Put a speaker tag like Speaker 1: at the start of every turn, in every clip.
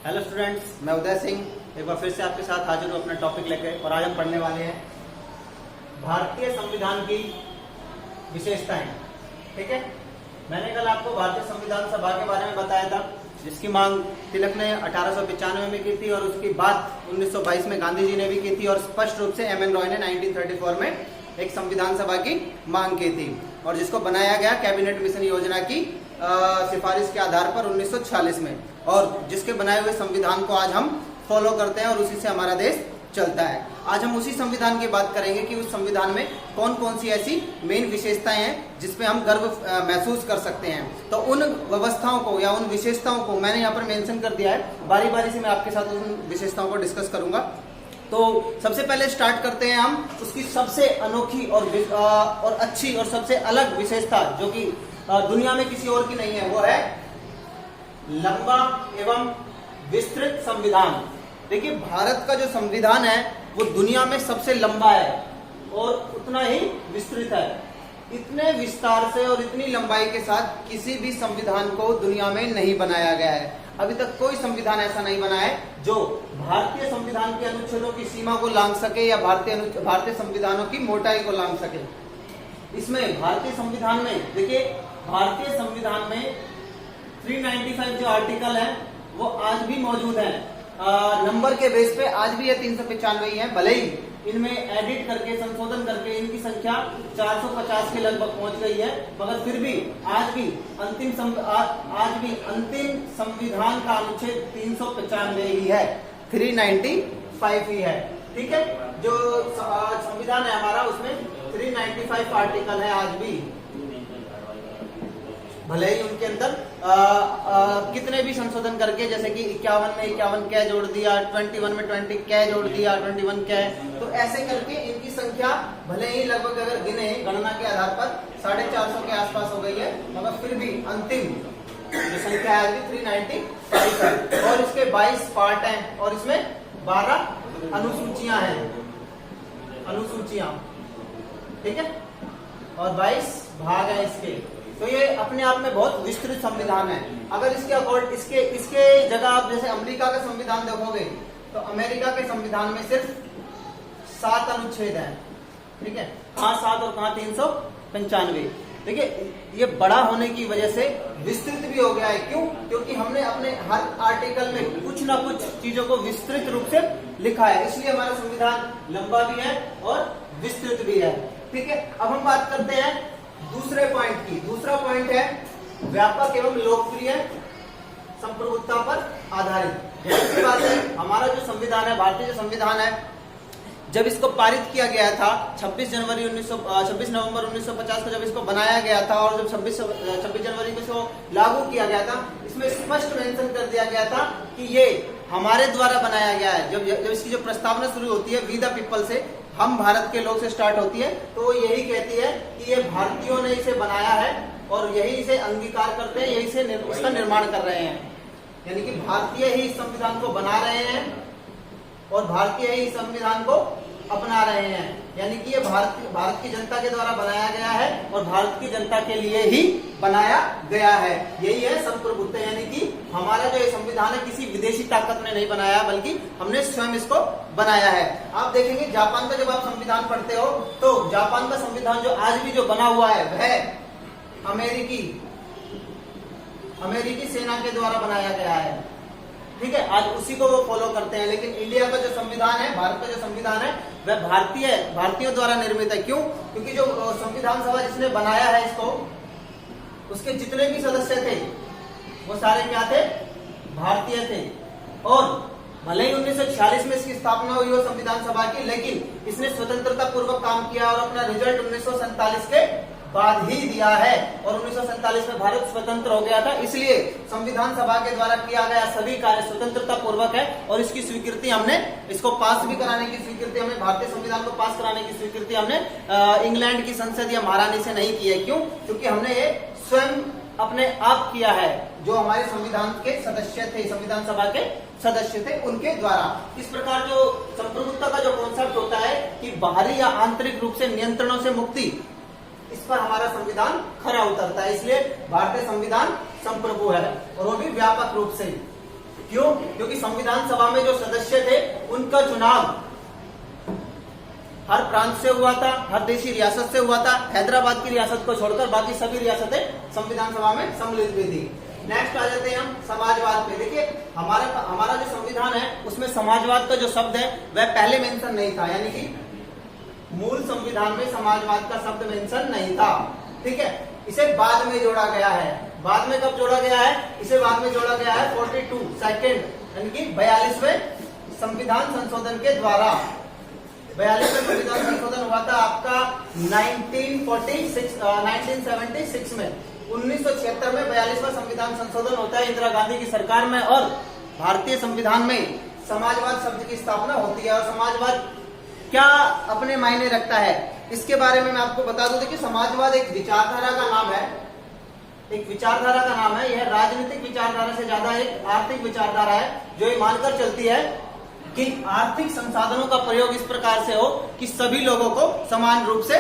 Speaker 1: Hello students, मैं उदय सिंह एक बार फिर से आपके साथ हाजिर हूँ अपना टॉपिक लेकर। और आज हम पढ़ने वाले हैं भारतीय संविधान की विशेषताएं। ठीक है, मैंने कल आपको भारतीय संविधान सभा के बारे में बताया था, जिसकी मांग तिलक ने 1895 में की थी और उसकी बात 1922 में गांधी जी ने भी की थी। और स्पष्ट रूप से एम एन रॉय ने 1934 में एक संविधान सभा की मांग की थी और जिसको बनाया गया कैबिनेट मिशन योजना की सिफारिश के आधार पर 1946 में। और जिसके बनाए हुए संविधान को आज हम फॉलो करते हैं और उसी से हमारा देश चलता है। आज हम उसी संविधान की बात करेंगे कि उस संविधान में कौन कौन सी ऐसी मेन विशेषताएं हैं जिसपे हम गर्व महसूस कर सकते हैं। तो उन व्यवस्थाओं को या उन विशेषताओं को मैंने यहाँ पर मेंशन कर दिया है। बारी बारी से मैं आपके साथ उन विशेषताओं को डिस्कस करूंगा। तो सबसे पहले स्टार्ट करते हैं हम उसकी सबसे अनोखी और अच्छी और सबसे अलग विशेषता जो कि दुनिया में किसी और की नहीं है, वो है लंबा एवं विस्तृत संविधान। देखिए, भारत का जो संविधान है वो दुनिया में सबसे लंबा है और उतना ही विस्तृत है। इतने विस्तार से और इतनी लंबाई के साथ किसी भी संविधान को दुनिया में नहीं बनाया गया है। अभी तक कोई संविधान ऐसा नहीं बना है जो भारतीय संविधान के अनुच्छेदों की सीमा को लांघ सके या भारतीय संविधानों की मोटाई को लांघ सके। इसमें भारतीय संविधान में देखिए, भारतीय संविधान में 395 जो आर्टिकल है वो आज भी मौजूद है। नंबर के बेस पे आज भी ये 395 ही है। भले ही इनमें एडिट करके संशोधन करके इनकी संख्या 450 के लगभग पहुंच गई है, मगर फिर भी आज भी अंतिम संविधान का अनुच्छेद 395 ही है, 395 ही है। ठीक है, जो संविधान है हमारा उसमें 395 आर्टिकल है आज भी। भले ही उनके अंदर कितने भी संशोधन करके, जैसे कि 51 में 51 कै जोड़ दिया, 21 में 20 कै जोड़ दिया, 21 कै, तो ऐसे करके इनकी संख्या भले ही लगभग अगर गिने गणना के आधार पर 450 के आसपास हो गई है, मगर फिर भी अंतिम जो संख्या है 395 है। और इसके 22 पार्ट हैं और इसमें 12 अनुसूचियां हैं, अनुसूचियां। ठीक है, और 22 भाग है इसके। तो ये अपने आप में बहुत विस्तृत संविधान है। अगर इसके जगह आप जैसे अमेरिका का संविधान देखोगे तो अमेरिका के संविधान में सिर्फ 7 अनुच्छेद हैं। ठीक है, कहाँ 7 और कहाँ 395। देखिए, ये बड़ा होने की वजह से विस्तृत भी हो गया है। क्यों? क्योंकि हमने अपने हर आर्टिकल में कुछ ना कुछ चीजों को विस्तृत रूप से लिखा है, इसलिए हमारा संविधान लंबा भी है और विस्तृत भी है। ठीक है, अब हम बात करते हैं दूसरे पॉइंट की। दूसरा पॉइंट है व्यापक एवं लोकप्रिय संप्रभुता पर आधारित। इसकी बात है, हमारा जो संविधान है, भारतीय जो संविधान है, जब इसको पारित किया गया था 26 नवंबर 1950 को जब इसको बनाया गया था और जब 26 जनवरी को इसको लागू किया गया था, इसमें स्पष्ट मेंशन कर दिया गया था कि ये हमारे द्वारा बनाया गया है। जब इसकी जो प्रस्तावना शुरू होती है वी द पीपल से, हम भारत के लोग से स्टार्ट होती है, तो वो यही कहती है कि ये भारतीयों ने इसे बनाया है और यही इसे अंगीकार करते हैं, यही से इसका निर्माण कर रहे हैं। यानी कि भारतीय ही इस संविधान को बना रहे हैं और भारतीय ही इस संविधान को अपना रहे हैं। यानी कि ये भारत की जनता के द्वारा बनाया गया है और भारत की जनता के लिए ही बनाया गया है। यही है संप्रभुत्व, यानी कि हमारा जो ये संविधान है किसी विदेशी ताकत ने नहीं बनाया, बल्कि हमने स्वयं इसको बनाया है। आप देखेंगे जापान का जब आप संविधान पढ़ते हो तो जापान का संविधान जो आज भी जो बना हुआ है वह अमेरिकी सेना के द्वारा बनाया गया है। ठीक है, आज उसी को वो फॉलो करते हैं। लेकिन इंडिया का जो संविधान है, भारत का जो संविधान है, वह भारतीयों द्वारा निर्मित है। क्यों? क्योंकि जो संविधान सभा जिसने बनाया है इसको, उसके जितने भी सदस्य थे वो सारे क्या थे? भारतीय थे। और भले ही 1946 में इसकी स्थापना हुई हो संविधान सभा की, लेकिन इसने स्वतंत्रता पूर्वक काम किया और अपना रिजल्ट 1947 के बाद ही दिया है। और 1947 में भारत स्वतंत्र हो गया था, इसलिए संविधान सभा के द्वारा किया गया सभी कार्य स्वतंत्रता पूर्वक है। और इसकी स्वीकृति हमने, इसको पास भी कराने की स्वीकृति हमने, भारतीय संविधान को पास कराने की स्वीकृति हमने इंग्लैंड की संसद या महारानी से नहीं की है। क्यों? क्योंकि हमने ये स्वयं अपने आप किया है। जो हमारे संविधान के सदस्य थे, संविधान सभा के सदस्य थे, उनके द्वारा। इस प्रकार जो संप्रभुत्व का जो कॉन्सेप्ट होता है कि बाहरी या आंतरिक रूप से नियंत्रणों से मुक्ति, इस पर हमारा संविधान खरा उतरता है। इसलिए भारतीय संविधान संप्रभु है और वो भी व्यापक रूप से। क्यों? क्योंकि संविधान सभा में जो सदस्य थे उनका चुनाव हर प्रांत से हुआ था, हर देशी रियासत से हुआ था। हैदराबाद की रियासत को छोड़कर बाकी सभी रियासतें संविधान सभा में सम्मिलित हुई थी। नेक्स्ट आ जाते हैं हम समाजवाद पे। देखिए हमारा जो संविधान है उसमें समाजवाद का जो शब्द है वह पहले मेंशन नहीं था, यानी कि मूल संविधान में समाजवाद का शब्द मेंशन नहीं था। ठीक है, इसे बाद में जोड़ा गया है। बाद में कब जोड़ा गया है? इसे बाद में जोड़ा गया है 42 सेकेंड यानी कि 42वें संविधान संशोधन के द्वारा। 42वें संविधान संशोधन हुआ था आपका 1976 में। 1976 में 42वां संविधान संशोधन होता है इंदिरा गांधी की सरकार में, और भारतीय संविधान में समाजवाद शब्द की स्थापना होती है। और समाजवाद क्या अपने मायने रखता है इसके बारे में मैं आपको बता दूं। देखिए समाजवाद एक विचारधारा का नाम है, एक विचारधारा का नाम है। यह राजनीतिक विचारधारा से ज्यादा एक आर्थिक विचारधारा है, जो ये मानकर चलती है कि आर्थिक संसाधनों का प्रयोग इस प्रकार से हो कि सभी लोगों को समान रूप से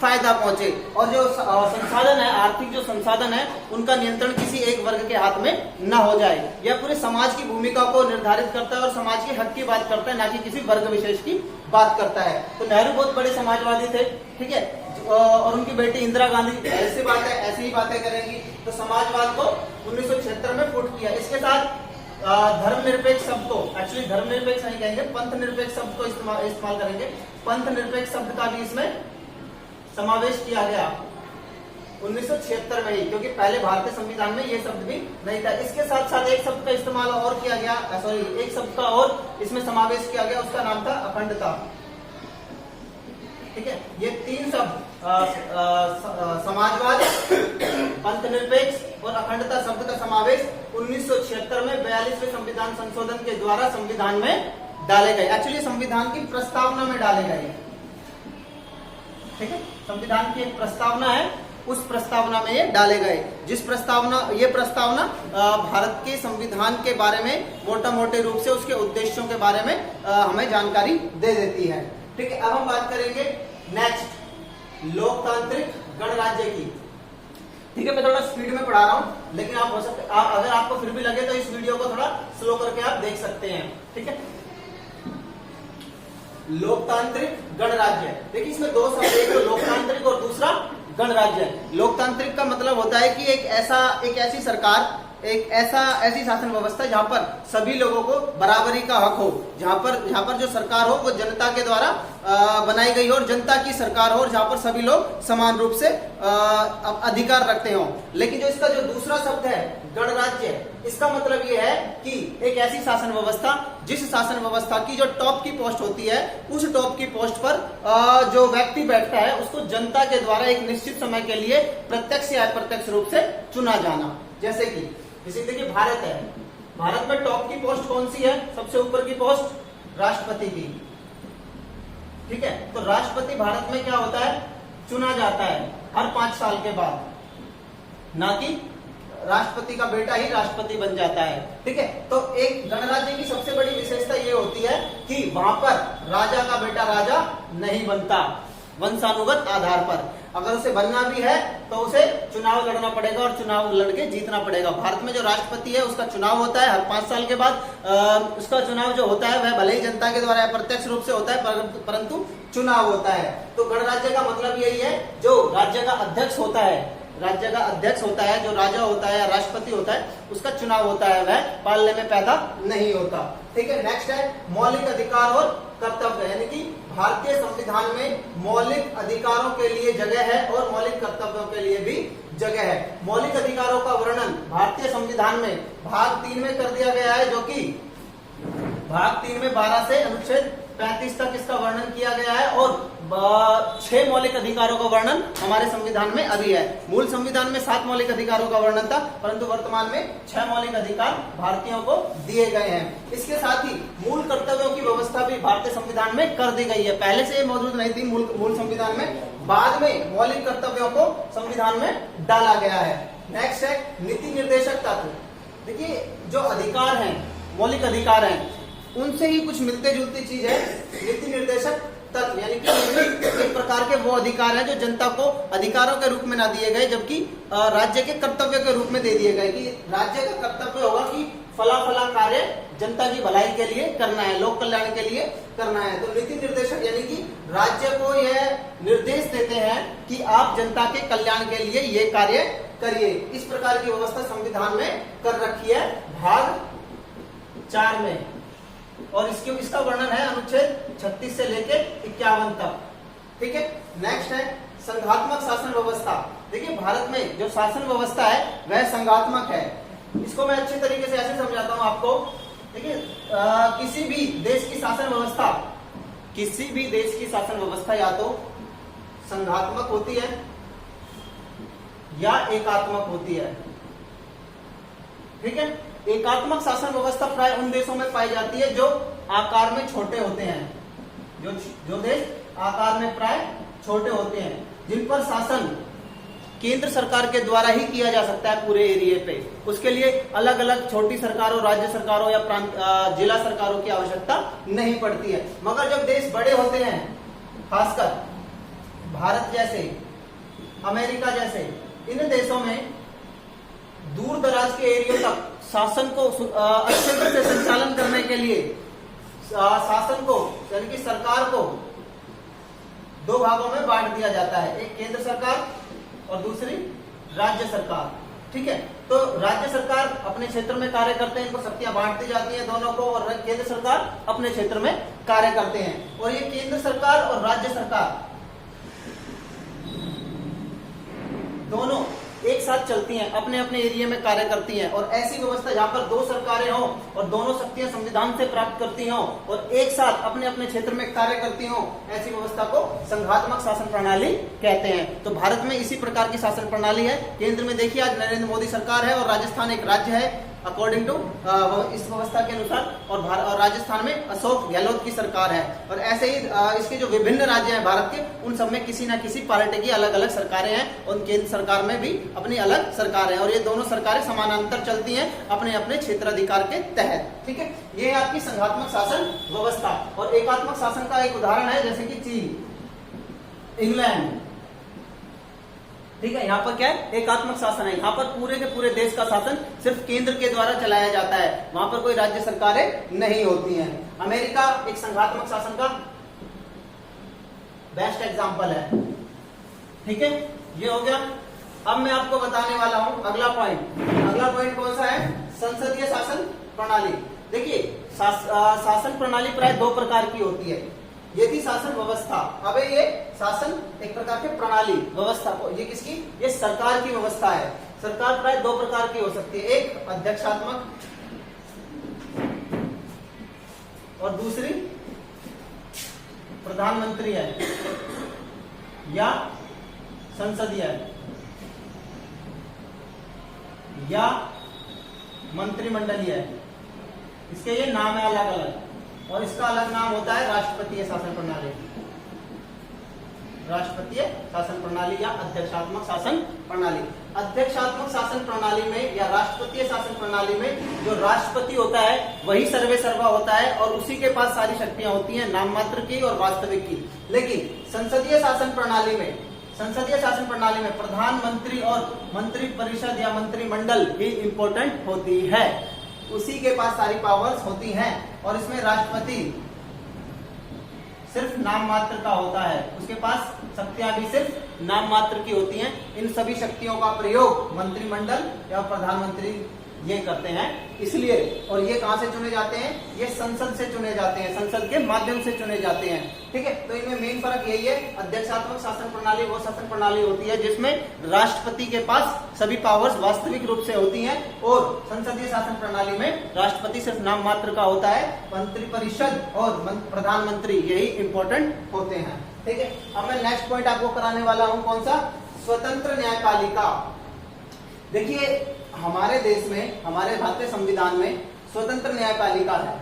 Speaker 1: फायदा पहुंचे, और जो संसाधन है, आर्थिक जो संसाधन है, उनका नियंत्रण किसी एक वर्ग के हाथ में न हो जाए। यह पूरे समाज की भूमिका को निर्धारित करता है और समाज के हक की बात करता है, ना कि किसी वर्ग विशेष की बात करता है। तो नेहरू बहुत बड़े समाजवादी थे, ठीक है, और उनकी बेटी इंदिरा गांधी ऐसी ही बातें करेंगी। तो समाजवाद को 1976 में फुट किया। इसके साथ धर्मनिरपेक्ष शब्द को, एक्चुअली धर्मनिरपेक्ष नहीं कहेंगे, पंथ निरपेक्ष शब्द को इस्तेमाल करेंगे। पंथ निरपेक्ष शब्द का भी इसमें समावेश किया गया 1976 में ही, क्योंकि पहले भारतीय संविधान में ये शब्द भी नहीं था। इसके साथ साथ एक शब्द का इस्तेमाल और किया गया, एक शब्द का और इसमें समावेश किया गया, उसका नाम था अखंडता। ठीक है, ये तीन शब्द समाजवाद, पंथ निरपेक्ष और अखंडता शब्द का समावेश 1976 में 42वें संविधान संशोधन के द्वारा संविधान में डाले गए। एक्चुअली संविधान की प्रस्तावना में डाले गए। ठीक है, संविधान की एक प्रस्तावना है, उस प्रस्तावना में ये डाले गए। ये प्रस्तावना भारत के संविधान के बारे में मोटा मोटे रूप से उसके उद्देश्यों के बारे में हमें जानकारी दे देती है। ठीक है, अब हम बात करेंगे नेक्स्ट लोकतांत्रिक गणराज्य की। ठीक है, मैं थोड़ा स्पीड में पढ़ा रहा हूं, लेकिन आप हो सकते अगर आपको फिर भी लगे तो इस वीडियो को थोड़ा स्लो करके आप देख सकते हैं। ठीक है, लोकतांत्रिक गणराज्य। देखिए इसमें दो शब्द, एक तो लोकतांत्रिक और दूसरा गणराज्य। लोकतांत्रिक का मतलब होता है कि एक ऐसी सरकार, ऐसी शासन व्यवस्था जहां पर सभी लोगों को बराबरी का हक हो, जहां पर जो सरकार हो वो जनता के द्वारा बनाई गई हो और जनता की सरकार हो, और जहां पर सभी लोग समान रूप से अधिकार रखते हो। लेकिन जो इसका जो दूसरा शब्द है गणराज्य, इसका मतलब ये है कि एक ऐसी शासन व्यवस्था, जिस शासन व्यवस्था की जो टॉप की पोस्ट होती है, उस टॉप की पोस्ट पर जो व्यक्ति बैठता है उसको जनता के द्वारा एक निश्चित समय के लिए प्रत्यक्ष या अप्रत्यक्ष रूप से चुना जाना। जैसे देखिए भारत है, भारत में टॉप की पोस्ट कौन सी है? सबसे ऊपर की पोस्ट राष्ट्रपति की। ठीक है, तो राष्ट्रपति भारत में क्या होता है? चुना जाता है हर 5 साल के बाद, ना कि राष्ट्रपति का बेटा ही राष्ट्रपति बन जाता है। ठीक है, तो एक गणराज्य की सबसे बड़ी विशेषता ये होती है कि वहां पर राजा का बेटा राजा नहीं बनता, वंशानुगत आधार पर। अगर उसे बनना भी है तो उसे चुनाव लड़ना पड़ेगा और चुनाव लड़के जीतना पड़ेगा। भारत में जो राष्ट्रपति है उसका चुनाव होता है हर 5 साल के बाद। उसका चुनाव जो होता है वह भले ही जनता के द्वारा अप्रत्यक्ष रूप से होता है, परंतु चुनाव होता है। तो गणराज्य का मतलब यही है, जो राज्य का अध्यक्ष होता है, राज्य का अध्यक्ष होता है, जो राजा होता है या राष्ट्रपति होता है, उसका चुनाव होता है, वह पालने में पैदा नहीं होता। ठीक है, नेक्स्ट है मौलिक अधिकार और कर्तव्य, यानी कि भारतीय संविधान में मौलिक अधिकारों के लिए जगह है और मौलिक कर्तव्यों के लिए भी जगह है। मौलिक अधिकारों का वर्णन भारतीय संविधान में भाग 3 में कर दिया गया है, जो कि भाग 3 में 12 से अनुच्छेद 35 तक इसका वर्णन किया गया है, और 6 मौलिक अधिकारों का वर्णन हमारे संविधान में अभी है। मूल संविधान में 7 मौलिक अधिकारों का वर्णन था, परंतु वर्तमान में 6 मौलिक अधिकार भारतीयों को दिए गए हैं। इसके साथ ही मूल कर्तव्यों की व्यवस्था भी भारतीय संविधान में कर दी गई है। पहले से मौजूद नहीं थी मूल संविधान में, बाद में मौलिक कर्तव्यों को संविधान में डाला गया है। नेक्स्ट है नीति निर्देशक तत्व। देखिए जो अधिकार हैं, मौलिक अधिकार हैं, उनसे ही कुछ मिलते जुलती चीज है नीति निर्देशक तत्व, यानी कि ये भी एक प्रकार के वो अधिकार हैं जो जनता को अधिकारों के रूप में ना दिए गए, जबकि राज्य के कर्तव्य के रूप में दे दिए गए, कि राज्य का कर्तव्य होगा कि फला फला कार्य जनता की भलाई के लिए करना है, लोक कल्याण के लिए करना है। तो नीति निर्देशक यानी कि राज्य को यह निर्देश देते हैं कि आप जनता के कल्याण के लिए ये कार्य करिए। इस प्रकार की व्यवस्था संविधान में कर रखी है भाग 4 में, और इसका वर्णन है अनुच्छेद 36 से लेके 51 तक। ठीक है, नेक्स्ट है संघात्मक शासन व्यवस्था। देखिए भारत में जो शासन व्यवस्था है वह संघात्मक है। इसको मैं अच्छे तरीके से ऐसे समझाता हूं आपको। देखिए किसी भी देश की शासन व्यवस्था या तो संघात्मक होती है या एकात्मक होती है। ठीक है, एकात्मक शासन व्यवस्था प्राय उन देशों में पाई जाती है जो आकार में छोटे होते हैं, जो देश आकार में प्राय छोटे होते हैं, जिन पर शासन केंद्र सरकार के द्वारा ही किया जा सकता है पूरे एरिया पे। उसके लिए अलग अलग छोटी सरकारों, राज्य सरकारों या जिला सरकारों की आवश्यकता नहीं पड़ती है। मगर जब देश बड़े होते हैं, खासकर भारत जैसे, अमेरिका जैसे, इन देशों में दूर दराज के एरिया तक शासन को अच्छे तरह से संचालन करने के लिए शासन को यानी कि सरकार को 2 भागों में बांट दिया जाता है, एक केंद्र सरकार और दूसरी राज्य सरकार। ठीक है, तो राज्य सरकार अपने क्षेत्र में कार्य करते हैं, इनको शक्तियां बांट दी जाती हैं दोनों को, और केंद्र सरकार अपने क्षेत्र में कार्य करते हैं। और ये केंद्र सरकार और राज्य सरकार दोनों एक साथ चलती हैं, अपने अपने एरिया में कार्य करती हैं। और ऐसी व्यवस्था जहां पर 2 सरकारें हों और दोनों शक्तियां संविधान से प्राप्त करती हों और एक साथ अपने अपने क्षेत्र में कार्य करती हों, ऐसी व्यवस्था को संघात्मक शासन प्रणाली कहते हैं। तो भारत में इसी प्रकार की शासन प्रणाली है। केंद्र में देखिए आज नरेंद्र मोदी सरकार है और राजस्थान एक राज्य है अकॉर्डिंग टू इस व्यवस्था के अनुसार, और राजस्थान में अशोक गहलोत की सरकार है। और ऐसे ही इसके जो विभिन्न राज्य हैं भारत के, उन सब में किसी न किसी पार्टी की अलग अलग सरकारें हैं, और केंद्र सरकार में भी अपनी अलग सरकार है, और ये दोनों सरकारें समानांतर चलती हैं अपने अपने क्षेत्राधिकार के तहत। ठीक है, ये है आपकी संघात्मक शासन व्यवस्था। और एकात्मक शासन का एक उदाहरण है जैसे कि चीन, इंग्लैंड। ठीक है, यहाँ पर क्या है, एकात्मक शासन है। यहाँ पर पूरे के पूरे देश का शासन सिर्फ केंद्र के द्वारा चलाया जाता है, वहां पर कोई राज्य सरकारें नहीं होती हैं। अमेरिका एक संघात्मक शासन का बेस्ट एग्जांपल है। ठीक है, ये हो गया। अब मैं आपको बताने वाला हूं अगला पॉइंट कौन सा है, संसदीय शासन प्रणाली। देखिए शासन प्रणाली प्राय 2 प्रकार की होती है। ये थी शासन व्यवस्था, अब ये शासन एक प्रकार की प्रणाली व्यवस्था को, ये किसकी, ये सरकार की व्यवस्था है। सरकार प्राय 2 प्रकार की हो सकती है, एक अध्यक्षात्मक और दूसरी प्रधानमंत्री है या संसदीय है या मंत्रिमंडलीय है। इसके ये नाम है अलग अलग, और इसका अलग नाम होता है राष्ट्रपतीय शासन प्रणाली, राष्ट्रपतीय शासन प्रणाली या अध्यक्षात्मक शासन प्रणाली। अध्यक्षात्मक शासन प्रणाली में या राष्ट्रपतीय शासन प्रणाली में जो राष्ट्रपति होता है वही सर्वे सर्वा होता है, और उसी के पास सारी शक्तियां होती हैं, नाम मात्र की और वास्तविक की। लेकिन संसदीय शासन प्रणाली में प्रधानमंत्री और मंत्री परिषद या मंत्रिमंडल भी इंपॉर्टेंट होती है, उसी के पास सारी पावर्स होती हैं। और इसमें राष्ट्रपति सिर्फ नाम मात्र का होता है, उसके पास शक्तियां भी सिर्फ नाम मात्र की होती हैं। इन सभी शक्तियों का प्रयोग मंत्रिमंडल या प्रधानमंत्री ये करते हैं। इसलिए, और ये कहां से चुने जाते हैं, ये संसद से चुने जाते हैं, संसद के माध्यम से चुने जाते हैं। ठीक है, तो इनमें मेन फर्क यही है, अध्यक्षात्मक शासन प्रणाली वो शासन प्रणाली होती है जिसमें राष्ट्रपति के पास सभी पावर्स वास्तविक रूप से होती हैं, और संसदीय शासन प्रणाली में राष्ट्रपति सिर्फ नाम मात्र का होता है, मंत्रिपरिषद और प्रधानमंत्री यही इंपॉर्टेंट होते हैं। ठीक है, अब मैं नेक्स्ट पॉइंट आपको कराने वाला हूं, कौन सा, स्वतंत्र न्यायपालिका। देखिए हमारे देश में, हमारे भारतीय संविधान में स्वतंत्र न्यायपालिका है।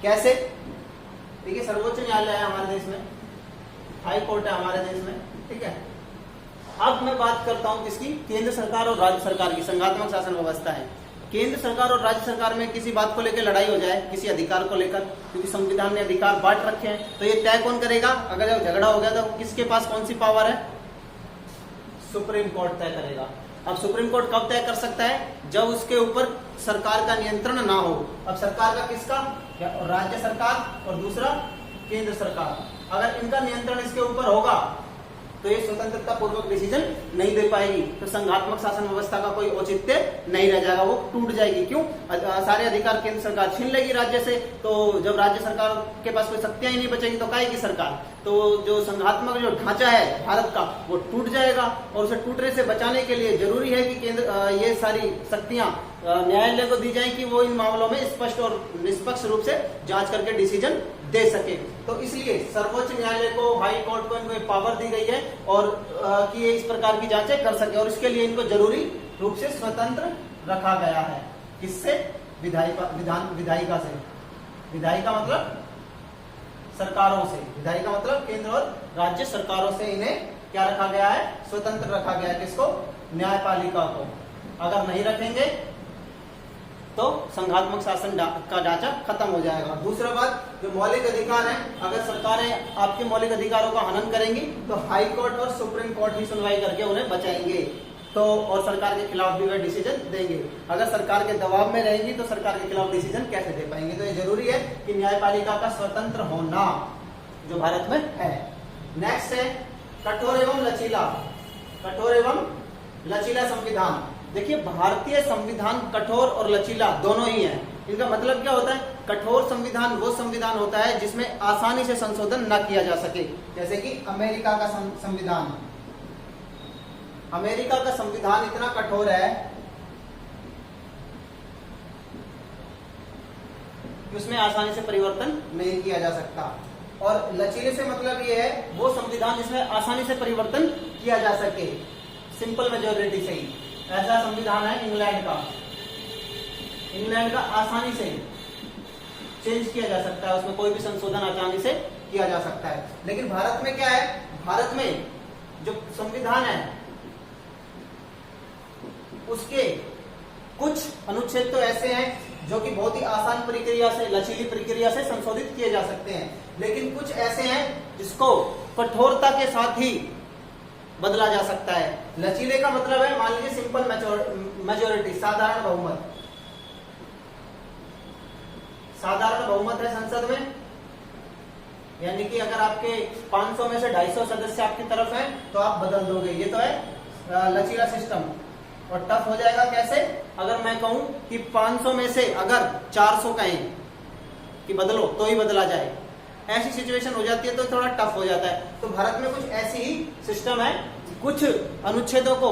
Speaker 1: कैसे, देखिए सर्वोच्च न्यायालय है हमारे देश में, हाई कोर्ट है हमारे देश में। ठीक है, अब मैं बात करता हूं किसकी, केंद्र सरकार और राज्य सरकार की, संघात्मक शासन व्यवस्था है। केंद्र सरकार और राज्य सरकार में किसी बात को लेकर लड़ाई हो जाए, किसी अधिकार को लेकर, क्योंकि संविधान ने अधिकार बांट रखे हैं, तो ये तय कौन करेगा? अगर जब झगड़ा हो गया तो किसके पास कौन सी पावर है? सुप्रीम कोर्ट तय करेगा। अब सुप्रीम कोर्ट कब तय कर सकता है? जब उसके ऊपर सरकार का नियंत्रण ना हो। अब सरकार का किसका? राज्य सरकार और दूसरा केंद्र सरकार। अगर इनका नियंत्रण इसके ऊपर होगा तो ये स्वतंत्रता पूर्वक डिसीजन नहीं दे पाएगी, तो संघात्मक शासन व्यवस्था का कोई औचित्य नहीं रह जाएगा, वो टूट जाएगी। क्यों? सारे अधिकार केंद्र सरकार छीन लेगी राज्य से, तो जब राज्य सरकार के पास कोई शक्तियां ही नहीं बचेगी तो काहेगी सरकार? तो जो संघात्मक जो ढांचा है भारत का वो टूट जाएगा, और उसे टूटने से बचाने के लिए जरूरी है कि केंद्र ये सारी शक्तियां न्यायालय को दी जाए कि वो इन मामलों में स्पष्ट और निष्पक्ष रूप से जांच करके डिसीजन दे सके। तो इसलिए सर्वोच्च न्यायालय को, हाई कोर्ट को इनको पावर दी गई है और कि ये इस प्रकार की जांचें कर सके, और इसके लिए इनको जरूरी रूप से स्वतंत्र रखा गया है। किससे? विधायिका से। विधायिका मतलब सरकारों से, विधायिका मतलब केंद्र और राज्य सरकारों से इन्हें क्या रखा गया है? स्वतंत्र रखा गया है। किसको? न्यायपालिका को। अगर नहीं रखेंगे तो संघात्मक शासन का ढांचा खत्म हो जाएगा। दूसरा बात, जो मौलिक अधिकार है, अगर सरकारें आपके मौलिक अधिकारों का हनन करेंगी तो हाई कोर्ट और सुप्रीम कोर्ट ही सुनवाई करके उन्हें बचाएंगे, तो और सरकार के खिलाफ भी वह डिसीजन देंगे। अगर सरकार के दबाव में रहेंगी तो सरकार के खिलाफ डिसीजन कैसे दे पाएंगे? तो ये जरूरी है कि न्यायपालिका का स्वतंत्र होना जो भारत में है। नेक्स्ट है कठोर एवं लचीला। कठोर एवं लचीला संविधान। देखिए, भारतीय संविधान कठोर और लचीला दोनों ही है। इनका मतलब क्या होता है? कठोर संविधान वो संविधान होता है जिसमें आसानी से संशोधन न किया जा सके, जैसे कि अमेरिका का संविधान। अमेरिका का संविधान इतना कठोर है कि उसमें आसानी से परिवर्तन नहीं किया जा सकता। और लचीले से मतलब ये है वो संविधान जिसमें आसानी से परिवर्तन किया जा सके, सिंपल मेजोरिटी से ही। ऐसा संविधान है इंग्लैंड का। इंग्लैंड का आसानी से चेंज किया जा सकता है, उसमें कोई भी संशोधन आसानी से किया जा सकता है। लेकिन भारत में क्या है? भारत में जो संविधान है उसके कुछ अनुच्छेद तो ऐसे हैं जो कि बहुत ही आसान प्रक्रिया से, लचीली प्रक्रिया से संशोधित किए जा सकते हैं, लेकिन कुछ ऐसे हैं जिसको कठोरता के साथ ही बदला जा सकता है। लचीले का मतलब है, मान लीजिए सिंपल मेजोरिटी, साधारण बहुमत। साधारण बहुमत है संसद में, यानी कि अगर आपके 500 में से 250 सदस्य आपकी तरफ हैं तो आप बदल दोगे, ये तो है लचीला सिस्टम। और टफ हो जाएगा कैसे? अगर मैं कहूं कि 500 में से अगर 400 कहें कि बदलो तो ही बदला जाए, ऐसी सिचुएशन हो जाती है तो थोड़ा टफ हो जाता है। तो भारत में कुछ ऐसी ही सिस्टम है, कुछ अनुच्छेदों को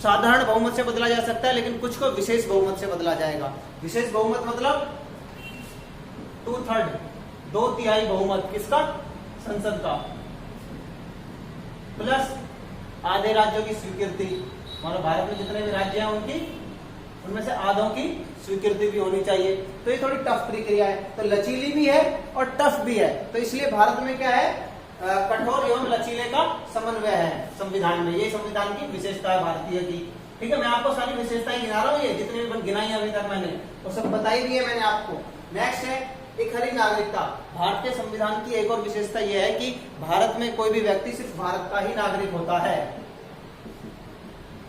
Speaker 1: साधारण बहुमत से बदला जा सकता है, लेकिन कुछ को विशेष बहुमत से बदला जाएगा। विशेष बहुमत मतलब 2/3, 2/3 बहुमत किसका? संसद का, प्लस आधे राज्यों की स्वीकृति। हमारे भारत में जितने भी राज्य हैं उनमें से आधों की स्वीकृति भी होनी चाहिए। तो ये थोड़ी टफ प्रक्रिया है, तो लचीली भी है और टफ भी है। तो इसलिए भारत में क्या है? कठोर एवं लचीले का समन्वय है संविधान में। ये संविधान की विशेषता है भारतीय की। ठीक है, मैं आपको सारी विशेषताएं गिना रहा हूँ, ये जितने भी गिनाई अभी तक मैंने वो सब बताई दी है मैंने आपको। नेक्स्ट है एक हरी नागरिकता। भारतीय संविधान की एक और विशेषता यह है कि भारत में कोई भी व्यक्ति सिर्फ भारत का ही नागरिक होता है,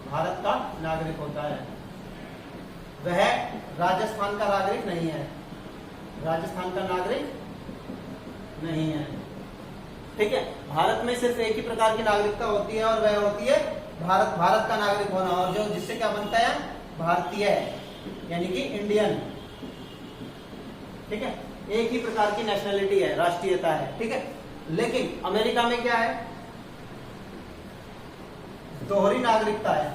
Speaker 1: भारत का नागरिक होता है, वह राजस्थान का नागरिक नहीं है, राजस्थान का नागरिक नहीं है। ठीक है, भारत में सिर्फ एक ही प्रकार की नागरिकता होती है और वह होती है भारत का नागरिक होना, और जो जिससे क्या बनता है? भारतीय, यानी कि इंडियन। ठीक है, एक ही प्रकार की नेशनलिटी है, राष्ट्रीयता है। ठीक है, लेकिन अमेरिका में क्या है? दोहरी नागरिकता है,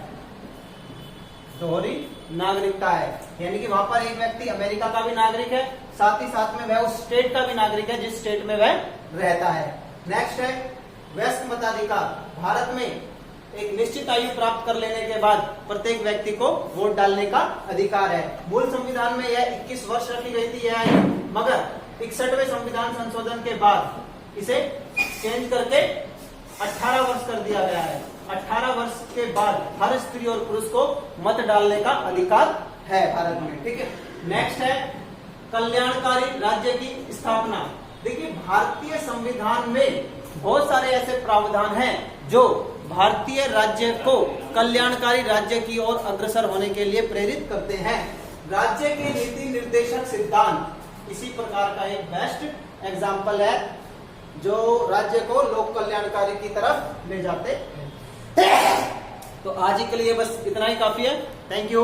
Speaker 1: दोहरी नागरिकता है, यानी कि वहां पर एक व्यक्ति अमेरिका का भी नागरिक है, साथ ही साथ में वह उस स्टेट का भी नागरिक है जिस स्टेट में वह रहता है। नेक्स्ट है वयस्क मताधिकार। भारत में एक निश्चित आयु प्राप्त कर लेने के बाद प्रत्येक व्यक्ति को वोट डालने का अधिकार है। मूल संविधान में यह 21 वर्ष रखी गई थी यह आयु, मगर 61वें संविधान संशोधन के बाद इसे चेंज करके 18 वर्ष कर दिया गया है। 18 वर्ष के बाद हर स्त्री और पुरुष को मत डालने का अधिकार है भारत में, ठीक है। नेक्स्ट है कल्याणकारी राज्य की स्थापना। देखिए भारतीय संविधान में बहुत सारे ऐसे प्रावधान हैं जो भारतीय राज्य को कल्याणकारी राज्य की ओर अग्रसर होने के लिए प्रेरित करते हैं। राज्य के नीति निर्देशक सिद्धांत इसी प्रकार का एक बेस्ट एग्जाम्पल है जो राज्य को लोक कल्याणकारी की तरफ ले जाते हैं। तो आज के लिए बस इतना ही काफी है। Thank you.